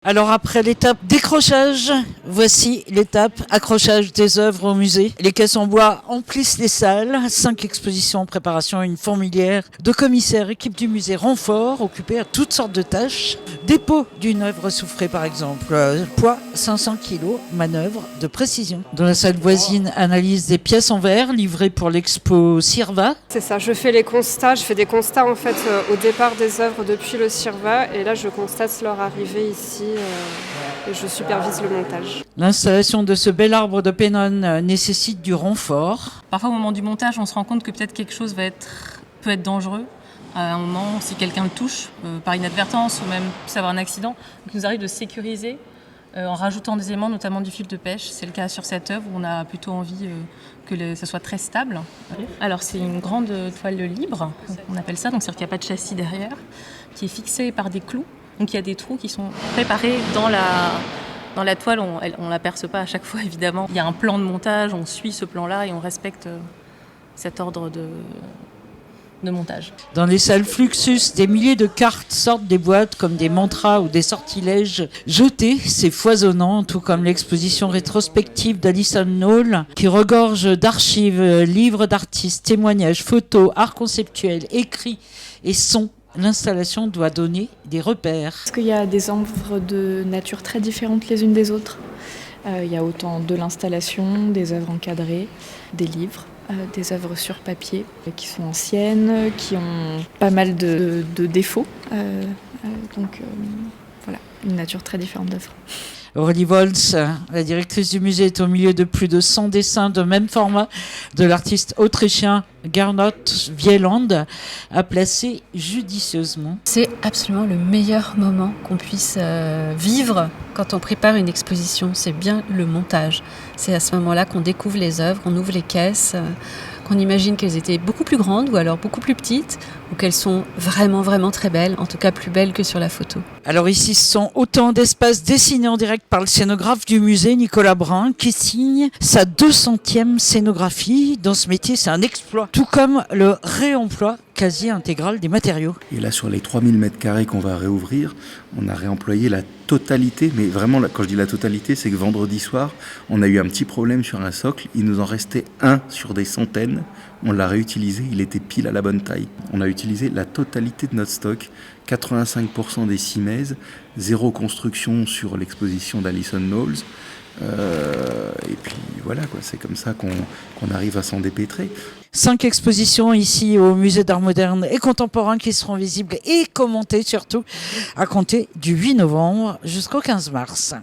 Alors après l'étape décrochage, voici l'étape accrochage des œuvres au musée. Les caisses en bois emplissent les salles, 5 expositions en préparation, une fourmilière de commissaires, équipe du musée renfort, occupés à toutes sortes de tâches. Dépôt d'une œuvre soufrée par exemple, poids 500 kg, manœuvre de précision. Dans la salle voisine, analyse des pièces en verre livrées pour l'expo Sirva. C'est ça, je fais des constats en fait au départ des œuvres depuis le Sirva et là je constate leur arrivée ici et je supervise le montage. L'installation de ce bel arbre de Pennon nécessite du renfort. Parfois au moment du montage, on se rend compte que peut-être quelque chose peut être dangereux. À un moment, si quelqu'un le touche par inadvertance ou même puisse avoir un accident, donc il nous arrive de sécuriser en rajoutant des éléments, notamment du fil de pêche. C'est le cas sur cette œuvre où on a plutôt envie que ça soit très stable. Alors c'est une grande toile libre, on appelle ça, donc c'est-à-dire qu'il n'y a pas de châssis derrière, qui est fixée par des clous. Donc il y a des trous qui sont préparés dans la toile, on ne la perce pas à chaque fois évidemment. Il y a un plan de montage, on suit ce plan-là et on respecte cet ordre de montage. Dans les salles Fluxus, des milliers de cartes sortent des boîtes comme des mantras ou des sortilèges jetés. C'est foisonnant, tout comme l'exposition rétrospective d'Alison Knowles qui regorge d'archives, livres d'artistes, témoignages, photos, art conceptuel, écrits et sons. L'installation doit donner des repères. Parce qu'il y a des œuvres de nature très différentes les unes des autres. Il y a autant de l'installation, des œuvres encadrées, des livres, des œuvres sur papier qui sont anciennes, qui ont pas mal de défauts. Donc voilà, une nature très différente d'œuvres. Aurélie Volz, la directrice du musée, est au milieu de plus de 100 dessins de même format de l'artiste autrichien Gernot Wieland, à placer judicieusement. C'est absolument le meilleur moment qu'on puisse vivre quand on prépare une exposition. C'est bien le montage. C'est à ce moment-là qu'on découvre les œuvres, qu'on ouvre les caisses, qu'on imagine qu'elles étaient beaucoup plus grandes ou alors beaucoup plus petites, ou qu'elles sont vraiment, vraiment très belles, en tout cas plus belles que sur la photo. Alors ici, ce sont autant d'espaces dessinés en direct par le scénographe du musée, Nicolas Brun, qui signe sa 200e scénographie. Dans ce métier, c'est un exploit, tout comme le réemploi quasi intégral des matériaux. Et là, sur les 3000 m² qu'on va réouvrir, on a réemployé la totalité, mais vraiment, quand je dis la totalité, c'est que vendredi soir, on a eu un petit problème sur un socle, il nous en restait un sur des centaines, on l'a réutilisé, il était pile à la bonne taille. On a utilisé la totalité de notre stock, 85% des cimaises, 0 construction sur l'exposition d'Alison Knowles. Et puis voilà, quoi, c'est comme ça qu'on arrive à s'en dépêtrer. 5 expositions ici au musée d'art moderne et contemporain qui seront visibles et commentées surtout à compter du 8 novembre jusqu'au 15 mars.